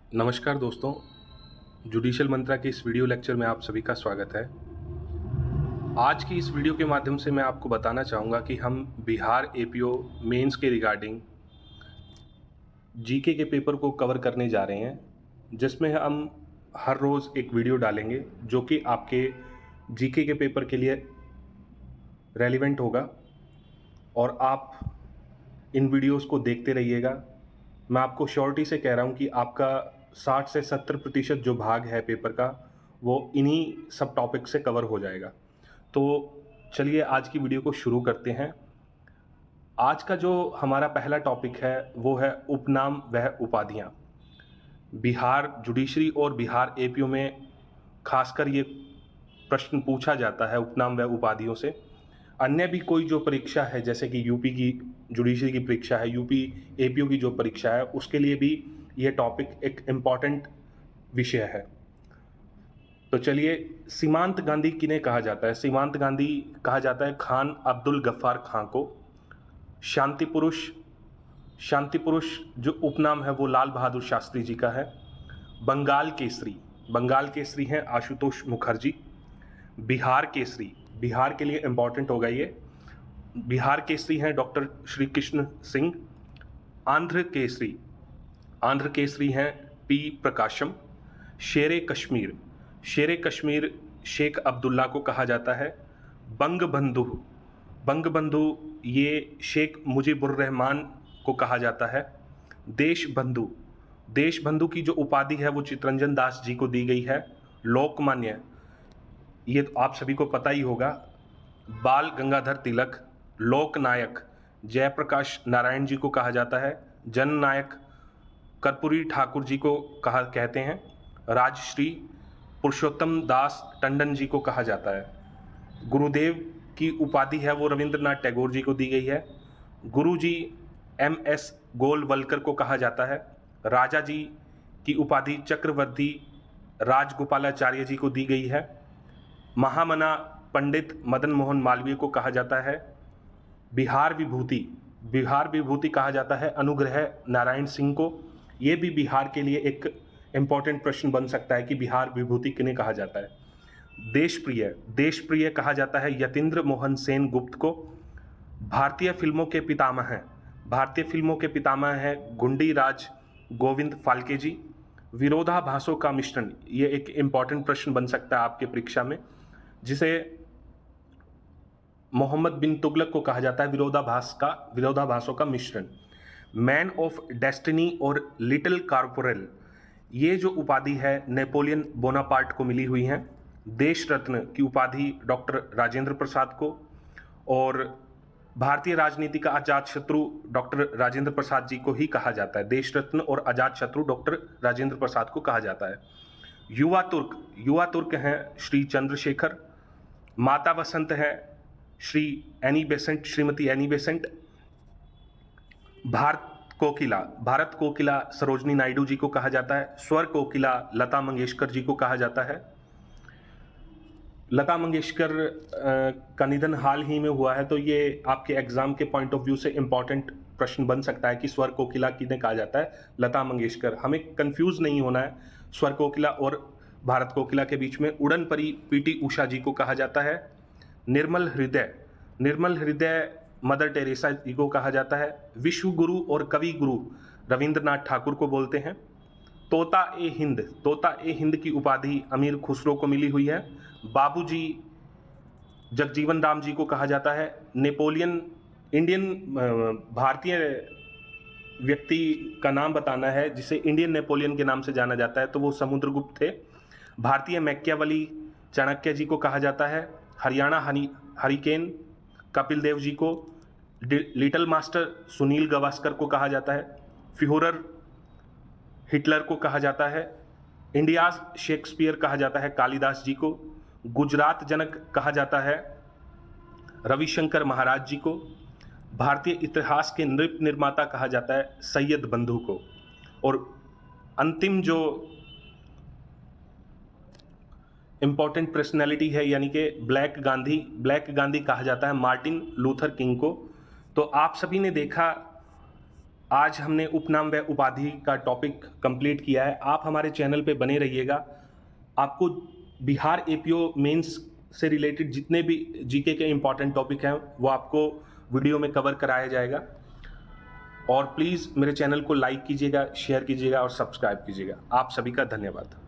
नमस्कार दोस्तों, जुडिशियल मंत्रा के इस वीडियो लेक्चर में आप सभी का स्वागत है। आज की इस वीडियो के माध्यम से मैं आपको बताना चाहूँगा कि हम बिहार एपीओ मेंस के रिगार्डिंग जीके के पेपर को कवर करने जा रहे हैं, जिसमें हम हर रोज़ एक वीडियो डालेंगे जो कि आपके जीके के पेपर के लिए रेलिवेंट होगा और आप इन वीडियोस को देखते रहिएगा। मैं आपको श्योरिटी से कह रहा हूँ कि आपका 60 से 70% जो भाग है पेपर का वो इन्हीं सब टॉपिक से कवर हो जाएगा। तो चलिए आज की वीडियो को शुरू करते हैं। आज का जो हमारा पहला टॉपिक है वो है उपनाम वह उपाधियाँ। बिहार जुडिशरी और बिहार एपीओ में खासकर ये प्रश्न पूछा जाता है उपनाम व उपाधियों से। अन्य भी कोई जो परीक्षा है जैसे कि यूपी की जुडिशरी की परीक्षा है, यूपी एपीओ की जो परीक्षा है, उसके लिए भी ये टॉपिक एक इम्पॉर्टेंट विषय है। तो चलिए, सीमांत गांधी किन्हें कहा जाता है? सीमांत गांधी कहा जाता है खान अब्दुल गफ्फार खां को। शांति पुरुष, शांति पुरुष जो उपनाम है वो लाल बहादुर शास्त्री जी का है। बंगाल केसरी, बंगाल केसरी हैं आशुतोष मुखर्जी। बिहार केसरी, बिहार के लिए इम्पॉर्टेंट होगा ये, बिहार केसरी हैं डॉक्टर श्री कृष्ण सिंह। आंध्र केसरी, आंध्र केसरी हैं पी प्रकाशम। शेरे कश्मीर, शेरे कश्मीर शेख अब्दुल्ला को कहा जाता है। बंग बंधु, बंग बंधु ये शेख मुजीबुर रहमान को कहा जाता है। देश बंधु, देश बंधु की जो उपाधि है वो चितरंजन दास जी को दी गई है। लोकमान्य, ये तो आप सभी को पता ही होगा, बाल गंगाधर तिलक। लोकनायक जयप्रकाश नारायण जी को कहा जाता है। जननायक कर्पूरी ठाकुर जी को कहते हैं। राजश्री पुरुषोत्तम दास टंडन जी को कहा जाता है। गुरुदेव की उपाधि है वो रविंद्रनाथ टैगोर जी को दी गई है। गुरुजी MS गोलवलकर को कहा जाता है। राजा जी की उपाधि चक्रवर्ती राजगोपालाचार्य जी को दी गई है। महामना पंडित मदन मोहन मालवीय को कहा जाता है। बिहार विभूति, बिहार विभूति कहा जाता है अनुग्रह नारायण सिंह को। ये भी बिहार के लिए एक इम्पॉर्टेंट प्रश्न बन सकता है कि बिहार विभूति किन्हें कहा जाता है। देशप्रिय, देशप्रिय कहा जाता है यतीन्द्र मोहन सेन गुप्त को। भारतीय फिल्मों के पितामह हैं, भारतीय फिल्मों के पितामह हैं गुंडी राज गोविंद फाल्के जी। विरोधाभासों का मिश्रण, ये एक इम्पॉर्टेंट प्रश्न बन सकता है आपके परीक्षा में, जिसे मोहम्मद बिन तुगलक को कहा जाता है विरोधाभासों का मिश्रण। मैन ऑफ डेस्टिनी और लिटिल कॉर्पोरल, ये जो उपाधि है नेपोलियन बोनापार्ट को मिली हुई है। देश रत्न की उपाधि डॉक्टर राजेंद्र प्रसाद को। और भारतीय राजनीति का अजात शत्रु डॉक्टर राजेंद्र प्रसाद जी को ही कहा जाता है। देश रत्न और अजात शत्रु डॉक्टर राजेंद्र प्रसाद को कहा जाता है। युवा तुर्क, युवा तुर्क हैं श्री चंद्रशेखर। माता वसंत है Shri Annie Besant, Shrimati Annie Besant. Bharat कोकिला सरोजनी नायडू जी को कहा जाता है। स्वर कोकिला लता मंगेशकर जी को कहा जाता है। लता मंगेशकर का निधन हाल ही में हुआ है, तो ये आपके एग्जाम के पॉइंट ऑफ व्यू से इंपॉर्टेंट प्रश्न बन सकता है कि स्वर कोकिला किन्हें कहा जाता है? लता मंगेशकर। हमें कंफ्यूज नहीं होना है स्वर कोकिला और भारत कोकिला के बीच में। उड़न परी PT उषा जी को कहा जाता है। निर्मल हृदय, निर्मल हृदय मदर टेरेसा जी को कहा जाता है। विश्व गुरु और कवि गुरु रविंद्रनाथ ठाकुर को बोलते हैं। तोता ए हिंद, तोता ए हिंद की उपाधि अमीर खुसरो को मिली हुई है। बाबूजी जगजीवन राम जी को कहा जाता है। नेपोलियन, इंडियन भारतीय व्यक्ति का नाम बताना है जिसे इंडियन नेपोलियन के नाम से जाना जाता है, तो वो समुद्रगुप्त थे। भारतीय मैकियावली चाणक्य जी को कहा जाता है। हरियाणा हरिकेन कपिल देव जी को। लिटिल मास्टर सुनील गावस्कर को कहा जाता है। फ्यूहरर हिटलर को कहा जाता है। इंडिया शेक्सपियर कहा जाता है कालिदास जी को। गुजरात जनक कहा जाता है रविशंकर महाराज जी को। भारतीय इतिहास के नृप निर्माता कहा जाता है सैयद बंधु को। और अंतिम जो इंपॉर्टेंट पर्सनैलिटी है यानी कि ब्लैक गांधी, ब्लैक गांधी कहा जाता है मार्टिन लूथर किंग को। तो आप सभी ने देखा आज हमने उपनाम व उपाधि का टॉपिक कंप्लीट किया है। आप हमारे चैनल पे बने रहिएगा। आपको बिहार एपीओ मेंस से रिलेटेड जितने भी जीके के इम्पॉर्टेंट टॉपिक हैं वो आपको वीडियो में कवर कराया जाएगा। और प्लीज़ मेरे चैनल को लाइक कीजिएगा, शेयर कीजिएगा और सब्सक्राइब कीजिएगा। आप सभी का धन्यवाद।